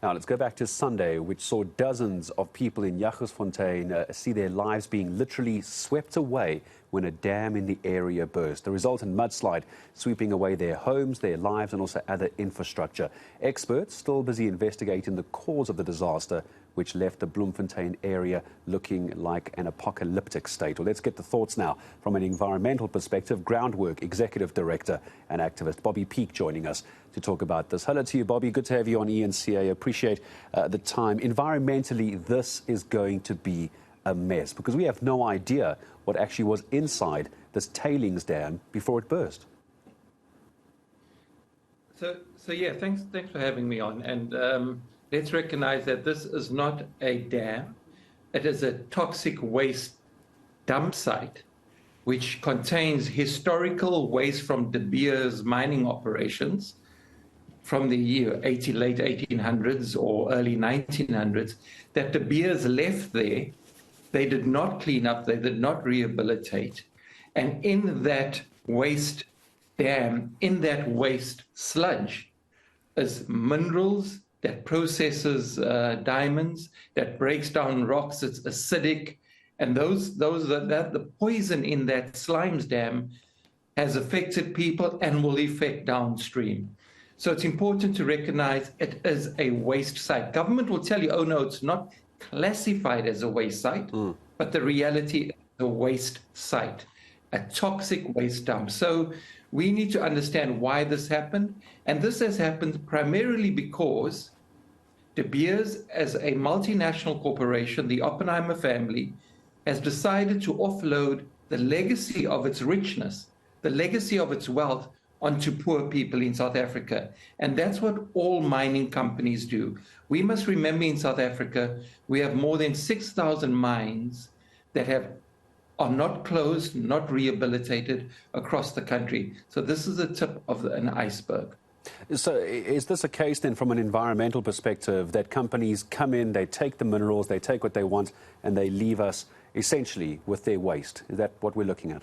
Now, let's go back to Sunday, which saw dozens of people in Jagersfontein see their lives being literally swept away when a dam in the area burst. The resultant mudslide sweeping away their homes, their lives, and also other infrastructure. Experts still busy investigating the cause of the disaster, which left the Bloemfontein area looking like an apocalyptic state. Well, let's get the thoughts now from an environmental perspective. Groundwork Executive Director and activist Bobby Peake joining us to talk about this. Hello to you, Bobby. Good to have you on eNCA. Appreciate the time. Environmentally, this is going to be a mess because we have no idea what actually was inside this tailings dam before it burst. So yeah, thanks for having me on. And let's recognize that this is not a dam. It is a toxic waste dump site, which contains historical waste from De Beers mining operations from the late 1800s or early 1900s, that De Beers left there. They did not clean up, they did not rehabilitate. And in that waste dam, in that waste sludge, is minerals that processes diamonds, that breaks down rocks, it's acidic, and the poison in that slimes dam has affected people and will affect downstream. So it's important to recognize it is a waste site. Government will tell you, oh no, it's not classified as a waste site, but the reality is a waste site, a toxic waste dump. So we need to understand why this happened, and this has happened primarily because De Beers, as a multinational corporation, the Oppenheimer family, has decided to offload the legacy of its richness, the legacy of its wealth, onto poor people in South Africa. And that's what all mining companies do. We must remember in South Africa, we have more than 6,000 mines that are not closed, not rehabilitated across the country. So this is the tip of an iceberg. So is this a case then from an environmental perspective that companies come in, they take the minerals, they take what they want, and they leave us essentially with their waste? Is that what we're looking at?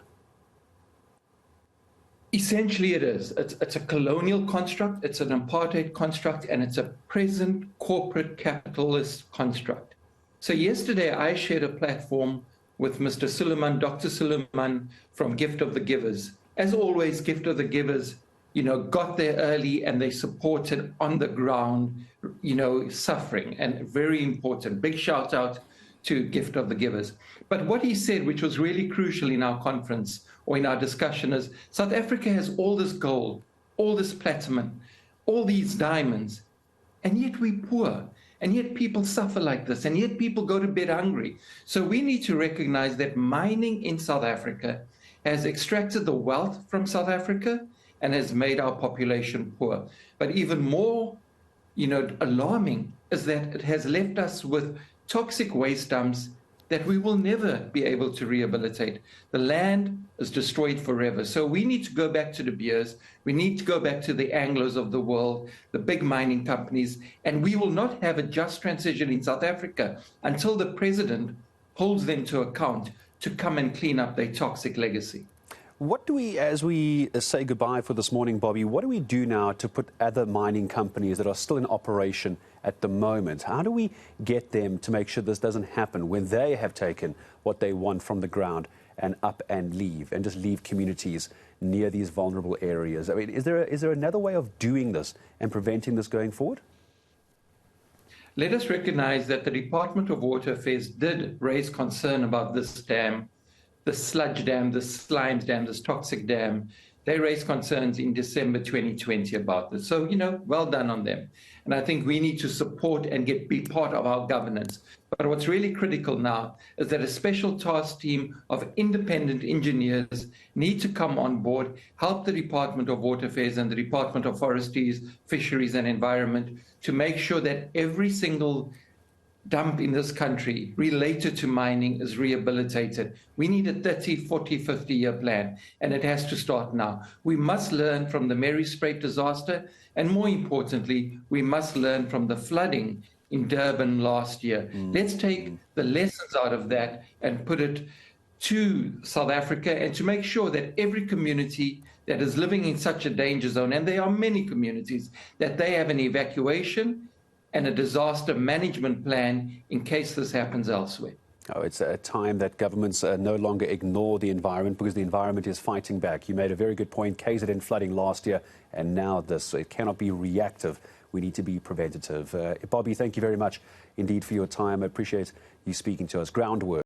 Essentially, it is. It's a colonial construct, it's an apartheid construct, and it's a present corporate capitalist construct. So yesterday, I shared a platform with Mr. Suleiman, Dr. Suleiman from Gift of the Givers. As always, Gift of the Givers, got there early and they supported on the ground, suffering, and very important. Big shout out to Gift of the Givers. But what he said, which was really crucial in our conference or in our discussion, is South Africa has all this gold, all this platinum, all these diamonds, and yet we're poor, and yet people suffer like this, and yet people go to bed hungry. So we need to recognize that mining in South Africa has extracted the wealth from South Africa and has made our population poor. But even more, alarming is that it has left us with toxic waste dumps that we will never be able to rehabilitate. The land is destroyed forever. So we need to go back to De Beers. We need to go back to the Anglos of the world, the big mining companies, and we will not have a just transition in South Africa until the president holds them to account to come and clean up their toxic legacy. What do we, as we say goodbye for this morning, Bobby, what do we do now to put other mining companies that are still in operation at the moment? How do we get them to make sure this doesn't happen when they have taken what they want from the ground and up and leave, and just leave communities near these vulnerable areas? I mean, is there another way of doing this and preventing this going forward? Let us recognize that the Department of Water Affairs did raise concern about this dam, the sludge dam, the slimes dam, this toxic dam. They raised concerns in December 2020 about this. So, well done on them. And I think we need to support and be part of our governance. But what's really critical now is that a special task team of independent engineers need to come on board, help the Department of Water Affairs and the Department of Forestry, Fisheries and Environment to make sure that every single dump in this country related to mining is rehabilitated. We need a 30, 40, 50-year plan, and it has to start now. We must learn from the Mary Spreight disaster, and more importantly, we must learn from the flooding in Durban last year. Let's take the lessons out of that and put it to South Africa, and to make sure that every community that is living in such a danger zone, and there are many communities, that they have an evacuation and a disaster management plan in case this happens elsewhere. Oh, it's a time that governments no longer ignore the environment because the environment is fighting back. You made a very good point. KZN flooding last year and now this. So it cannot be reactive. We need to be preventative. Bobby, thank you very much indeed for your time. I appreciate you speaking to us. Groundwork.